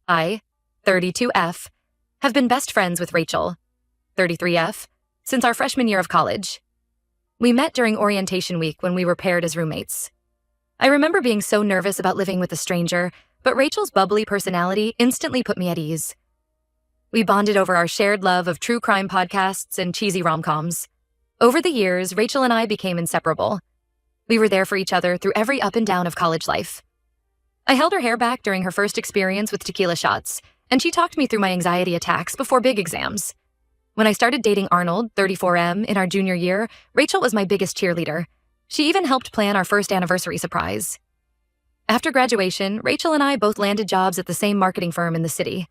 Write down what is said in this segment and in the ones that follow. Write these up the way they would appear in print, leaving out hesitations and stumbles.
I, 32F, have been best friends with Rachel, 33F, since our freshman year of college. We met during orientation week when we were paired as roommates. I remember being so nervous about living with a stranger, but Rachel's bubbly personality instantly put me at ease. We bonded over our shared love of true crime podcasts and cheesy rom-coms. Over the years, Rachel and I became inseparable. We were there for each other through every up and down of college life. I held her hair back during her first experience with tequila shots, and she talked me through my anxiety attacks before big exams. When I started dating Arnold, 34M, in our junior year, Rachel was my biggest cheerleader. She even helped plan our first anniversary surprise. After graduation, Rachel and I both landed jobs at the same marketing firm in the city.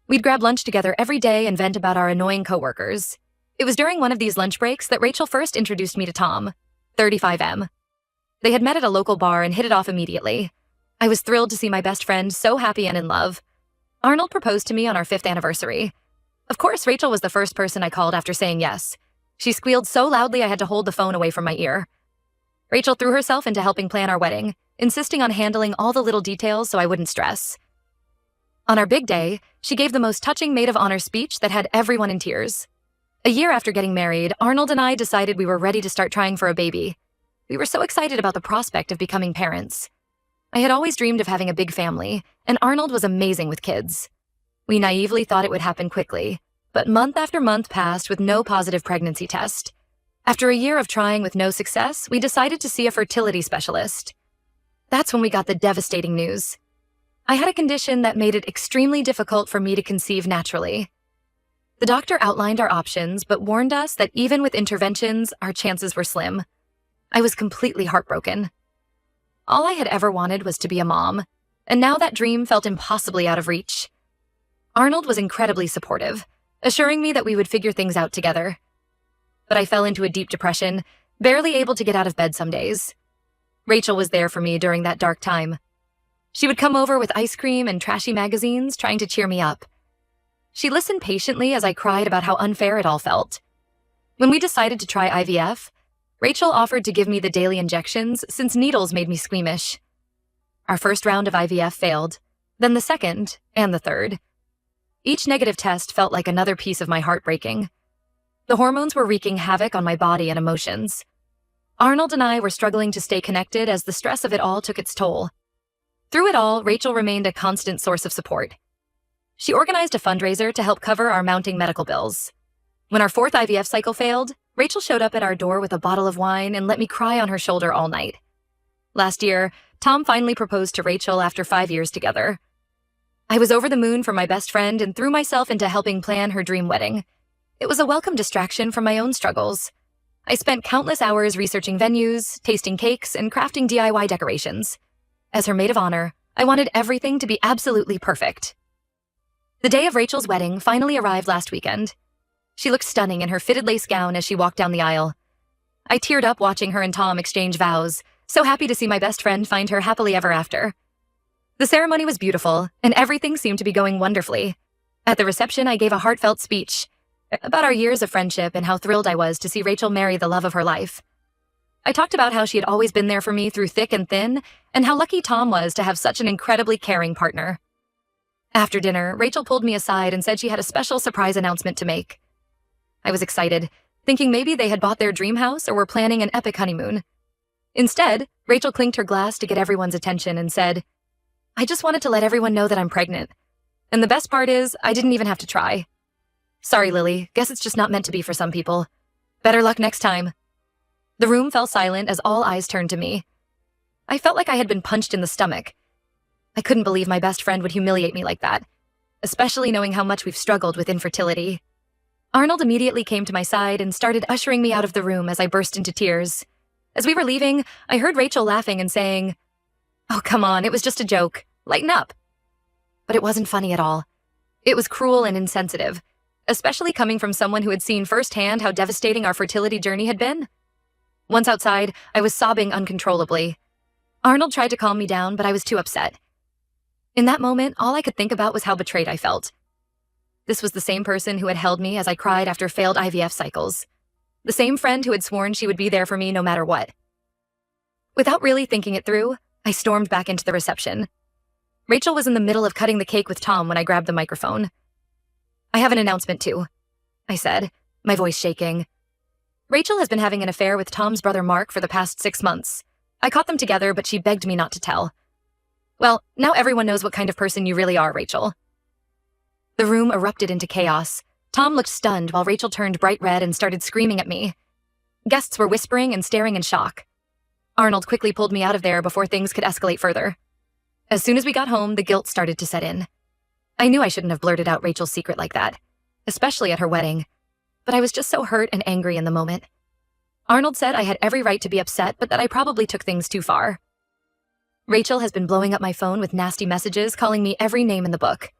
We'd grab lunch together every day and vent about our annoying coworkers. It was during one of these lunch breaks that Rachel first introduced me to Tom, 35M. They had met at a local bar and hit it off immediately. I was thrilled to see my best friend so happy and in love. Arnold proposed to me on our 5th anniversary. Of course, Rachel was the first person I called after saying yes. She squealed so loudly I had to hold the phone away from my ear. Rachel threw herself into helping plan our wedding, insisting on handling all the little details so I wouldn't stress. On our big day, she gave the most touching Maid of Honor speech that had everyone in tears. A year after getting married, Arnold and I decided we were ready to start trying for a baby. We were so excited about the prospect of becoming parents. I had always dreamed of having a big family, and Arnold was amazing with kids. We naively thought it would happen quickly, but month after month passed with no positive pregnancy test. After a year of trying with no success, we decided to see a fertility specialist. That's when we got the devastating news. I had a condition that made it extremely difficult for me to conceive naturally. The doctor outlined our options, but warned us that even with interventions, our chances were slim. I was completely heartbroken. All I had ever wanted was to be a mom, and now that dream felt impossibly out of reach. Arnold was incredibly supportive, assuring me that we would figure things out together. But I fell into a deep depression, barely able to get out of bed some days. Rachel was there for me during that dark time. She would come over with ice cream and trashy magazines, trying to cheer me up. She listened patiently as I cried about how unfair it all felt. When we decided to try IVF, Rachel offered to give me the daily injections since needles made me squeamish. Our first round of IVF failed, then the second and the third. Each negative test felt like another piece of my heart breaking. The hormones were wreaking havoc on my body and emotions. Arnold and I were struggling to stay connected as the stress of it all took its toll. Through it all, Rachel remained a constant source of support. She organized a fundraiser to help cover our mounting medical bills. When our 4th IVF cycle failed, Rachel showed up at our door with a bottle of wine and let me cry on her shoulder all night. Last year, Tom finally proposed to Rachel after 5 years together. I was over the moon for my best friend and threw myself into helping plan her dream wedding. It was a welcome distraction from my own struggles. I spent countless hours researching venues, tasting cakes, and crafting DIY decorations. As her maid of honor, I wanted everything to be absolutely perfect. The day of Rachel's wedding finally arrived last weekend. She looked stunning in her fitted lace gown as she walked down the aisle. I teared up watching her and Tom exchange vows, so happy to see my best friend find her happily ever after. The ceremony was beautiful, and everything seemed to be going wonderfully. At the reception, I gave a heartfelt speech about our years of friendship and how thrilled I was to see Rachel marry the love of her life. I talked about how she had always been there for me through thick and thin, and how lucky Tom was to have such an incredibly caring partner. After dinner, Rachel pulled me aside and said she had a special surprise announcement to make. I was excited, thinking maybe they had bought their dream house or were planning an epic honeymoon. Instead, Rachel clinked her glass to get everyone's attention and said, "I just wanted to let everyone know that I'm pregnant. And the best part is, I didn't even have to try. Sorry, Lily, guess it's just not meant to be for some people. Better luck next time." The room fell silent as all eyes turned to me. I felt like I had been punched in the stomach. I couldn't believe my best friend would humiliate me like that, especially knowing how much we've struggled with infertility. Arnold immediately came to my side and started ushering me out of the room as I burst into tears. As we were leaving, I heard Rachel laughing and saying, "Oh, come on, it was just a joke. Lighten up." But it wasn't funny at all. It was cruel and insensitive, especially coming from someone who had seen firsthand how devastating our fertility journey had been. Once outside, I was sobbing uncontrollably. Arnold tried to calm me down, but I was too upset. In that moment, all I could think about was how betrayed I felt. This was the same person who had held me as I cried after failed IVF cycles. The same friend who had sworn she would be there for me no matter what. Without really thinking it through, I stormed back into the reception. Rachel was in the middle of cutting the cake with Tom when I grabbed the microphone. "I have an announcement too," I said, my voice shaking. "Rachel has been having an affair with Tom's brother Mark for the past 6 months. I caught them together, but she begged me not to tell. Well, now everyone knows what kind of person you really are, Rachel." The room erupted into chaos. Tom looked stunned while Rachel turned bright red and started screaming at me. Guests were whispering and staring in shock. Arnold quickly pulled me out of there before things could escalate further. As soon as we got home, the guilt started to set in. I knew I shouldn't have blurted out Rachel's secret like that, especially at her wedding, but I was just so hurt and angry in the moment. Arnold said I had every right to be upset, but that I probably took things too far. Rachel has been blowing up my phone with nasty messages, calling me every name in the book.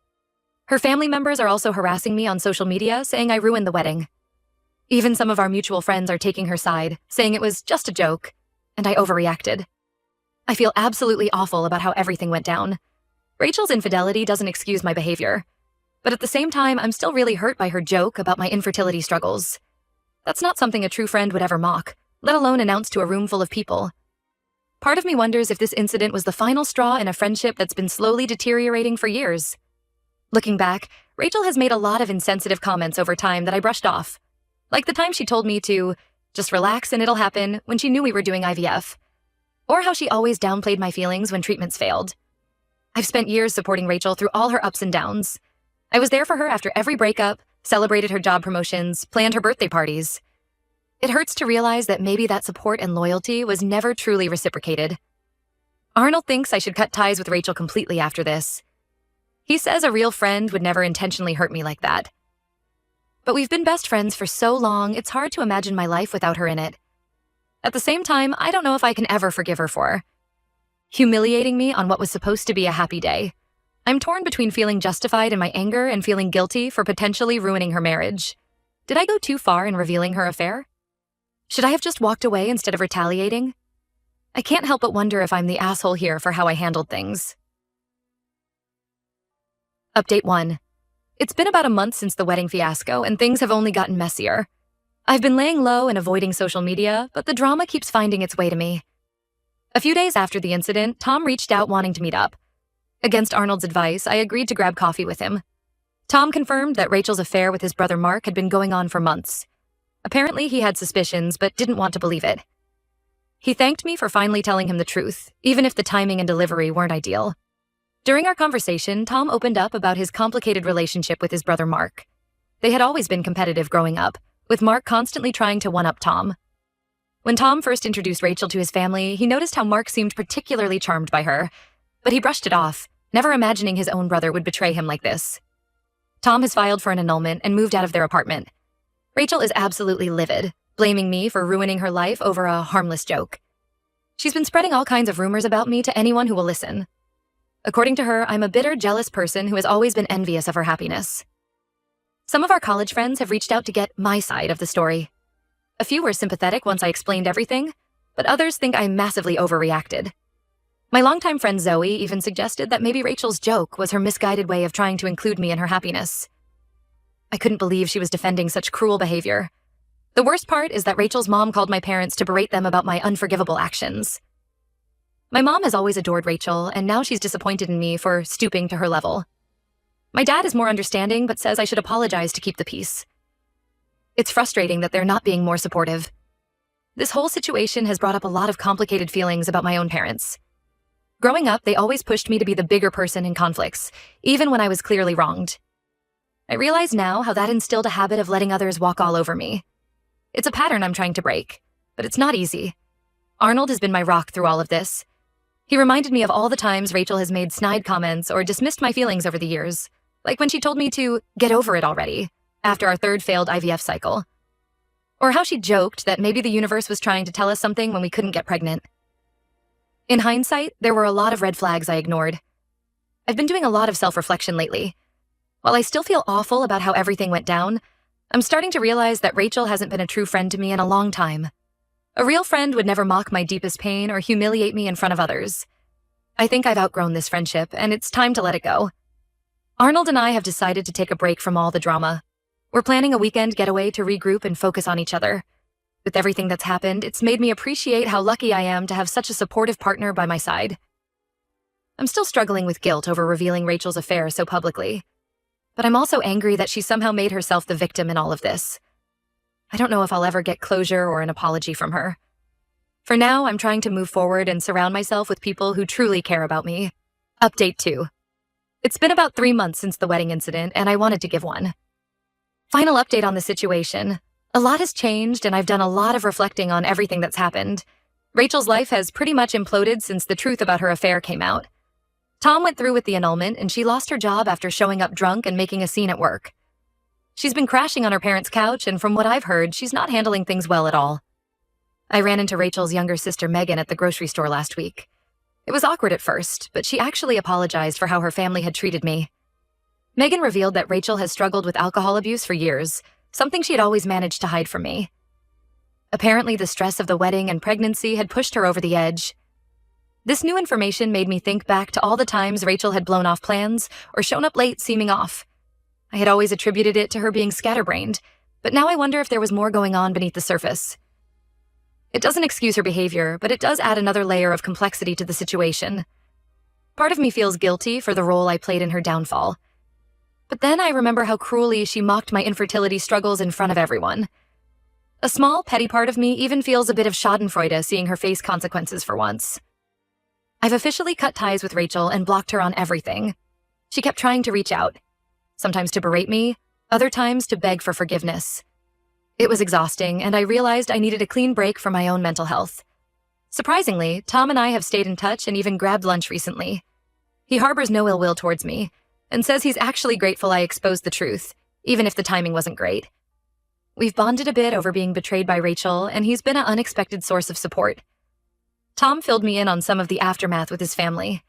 Her family members are also harassing me on social media, saying I ruined the wedding. Even some of our mutual friends are taking her side, saying it was just a joke, and I overreacted. I feel absolutely awful about how everything went down. Rachel's infidelity doesn't excuse my behavior, but at the same time, I'm still really hurt by her joke about my infertility struggles. That's not something a true friend would ever mock, let alone announce to a room full of people. Part of me wonders if this incident was the final straw in a friendship that's been slowly deteriorating for years. Looking back, Rachel has made a lot of insensitive comments over time that I brushed off, like the time she told me to just relax and it'll happen when she knew we were doing IVF. Or how she always downplayed my feelings when treatments failed. I've spent years supporting Rachel through all her ups and downs. I was there for her after every breakup, celebrated her job promotions, planned her birthday parties. It hurts to realize that maybe that support and loyalty was never truly reciprocated. Arnold thinks I should cut ties with Rachel completely after this. He says a real friend would never intentionally hurt me like that. But we've been best friends for so long, it's hard to imagine my life without her in it. At the same time, I don't know if I can ever forgive her for humiliating me on what was supposed to be a happy day. I'm torn between feeling justified in my anger and feeling guilty for potentially ruining her marriage. Did I go too far in revealing her affair? Should I have just walked away instead of retaliating? I can't help but wonder if I'm the asshole here for how I handled things. Update 1. It's been about a month since the wedding fiasco, and things have only gotten messier. I've been laying low and avoiding social media, but the drama keeps finding its way to me. A few days after the incident, Tom reached out wanting to meet up. Against Arnold's advice, I agreed to grab coffee with him. Tom confirmed that Rachel's affair with his brother Mark had been going on for months. Apparently, he had suspicions, but didn't want to believe it. He thanked me for finally telling him the truth, even if the timing and delivery weren't ideal. During our conversation, Tom opened up about his complicated relationship with his brother Mark. They had always been competitive growing up, with Mark constantly trying to one-up Tom. When Tom first introduced Rachel to his family, he noticed how Mark seemed particularly charmed by her, but he brushed it off, never imagining his own brother would betray him like this. Tom has filed for an annulment and moved out of their apartment. Rachel is absolutely livid, blaming me for ruining her life over a harmless joke. She's been spreading all kinds of rumors about me to anyone who will listen. According to her, I'm a bitter, jealous person who has always been envious of her happiness. Some of our college friends have reached out to get my side of the story. A few were sympathetic once I explained everything, but others think I massively overreacted. My longtime friend Zoe even suggested that maybe Rachel's joke was her misguided way of trying to include me in her happiness. I couldn't believe she was defending such cruel behavior. The worst part is that Rachel's mom called my parents to berate them about my unforgivable actions. My mom has always adored Rachel, and now she's disappointed in me for stooping to her level. My dad is more understanding, but says I should apologize to keep the peace. It's frustrating that they're not being more supportive. This whole situation has brought up a lot of complicated feelings about my own parents. Growing up, they always pushed me to be the bigger person in conflicts, even when I was clearly wronged. I realize now how that instilled a habit of letting others walk all over me. It's a pattern I'm trying to break, but it's not easy. Arnold has been my rock through all of this. He reminded me of all the times Rachel has made snide comments or dismissed my feelings over the years, like when she told me to get over it already, after our third failed IVF cycle. Or how she joked that maybe the universe was trying to tell us something when we couldn't get pregnant. In hindsight, there were a lot of red flags I ignored. I've been doing a lot of self-reflection lately. While I still feel awful about how everything went down, I'm starting to realize that Rachel hasn't been a true friend to me in a long time. A real friend would never mock my deepest pain or humiliate me in front of others. I think I've outgrown this friendship, and it's time to let it go. Arnold and I have decided to take a break from all the drama. We're planning a weekend getaway to regroup and focus on each other. With everything that's happened, it's made me appreciate how lucky I am to have such a supportive partner by my side. I'm still struggling with guilt over revealing Rachel's affair so publicly. But I'm also angry that she somehow made herself the victim in all of this. I don't know if I'll ever get closure or an apology from her. For now, I'm trying to move forward and surround myself with people who truly care about me. Update 2. It's been about 3 months since the wedding incident, and I wanted to give one. Final update on the situation. A lot has changed, and I've done a lot of reflecting on everything that's happened. Rachel's life has pretty much imploded since the truth about her affair came out. Tom went through with the annulment, and she lost her job after showing up drunk and making a scene at work. She's been crashing on her parents' couch, and from what I've heard, she's not handling things well at all. I ran into Rachel's younger sister Megan at the grocery store last week. It was awkward at first, but she actually apologized for how her family had treated me. Megan revealed that Rachel has struggled with alcohol abuse for years, something she had always managed to hide from me. Apparently, the stress of the wedding and pregnancy had pushed her over the edge. This new information made me think back to all the times Rachel had blown off plans or shown up late seeming off. I had always attributed it to her being scatterbrained, but now I wonder if there was more going on beneath the surface. It doesn't excuse her behavior, but it does add another layer of complexity to the situation. Part of me feels guilty for the role I played in her downfall. But then I remember how cruelly she mocked my infertility struggles in front of everyone. A small, petty part of me even feels a bit of schadenfreude seeing her face consequences for once. I've officially cut ties with Rachel and blocked her on everything. She kept trying to reach out, sometimes to berate me, other times to beg for forgiveness. It was exhausting, and I realized I needed a clean break for my own mental health. Surprisingly, Tom and I have stayed in touch and even grabbed lunch recently. He harbors no ill will towards me, and says he's actually grateful I exposed the truth, even if the timing wasn't great. We've bonded a bit over being betrayed by Rachel, and he's been an unexpected source of support. Tom filled me in on some of the aftermath with his family.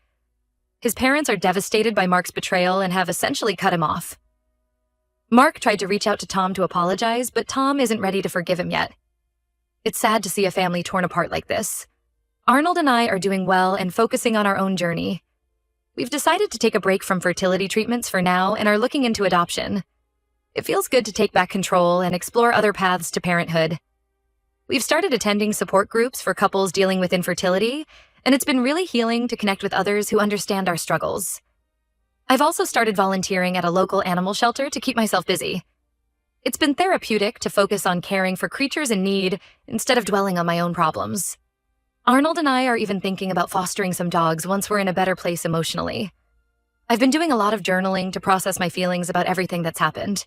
His parents are devastated by Mark's betrayal and have essentially cut him off. Mark tried to reach out to Tom to apologize, but Tom isn't ready to forgive him yet. It's sad to see a family torn apart like this. Arnold and I are doing well and focusing on our own journey. We've decided to take a break from fertility treatments for now and are looking into adoption. It feels good to take back control and explore other paths to parenthood. We've started attending support groups for couples dealing with infertility, and it's been really healing to connect with others who understand our struggles. I've also started volunteering at a local animal shelter to keep myself busy. It's been therapeutic to focus on caring for creatures in need instead of dwelling on my own problems. Arnold and I are even thinking about fostering some dogs once we're in a better place emotionally. I've been doing a lot of journaling to process my feelings about everything that's happened.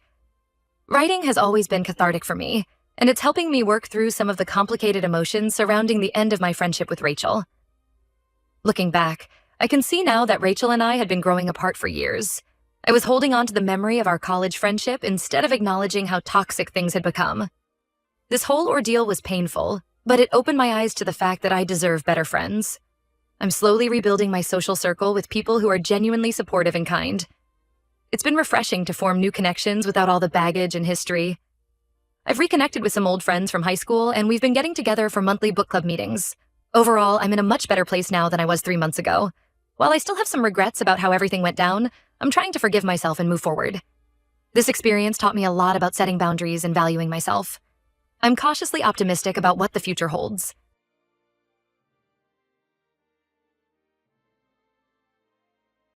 Writing has always been cathartic for me, and it's helping me work through some of the complicated emotions surrounding the end of my friendship with Rachel. Looking back, I can see now that Rachel and I had been growing apart for years. I was holding on to the memory of our college friendship instead of acknowledging how toxic things had become. This whole ordeal was painful, but it opened my eyes to the fact that I deserve better friends. I'm slowly rebuilding my social circle with people who are genuinely supportive and kind. It's been refreshing to form new connections without all the baggage and history. I've reconnected with some old friends from high school, and we've been getting together for monthly book club meetings. Overall, I'm in a much better place now than I was 3 months ago. While I still have some regrets about how everything went down, I'm trying to forgive myself and move forward. This experience taught me a lot about setting boundaries and valuing myself. I'm cautiously optimistic about what the future holds.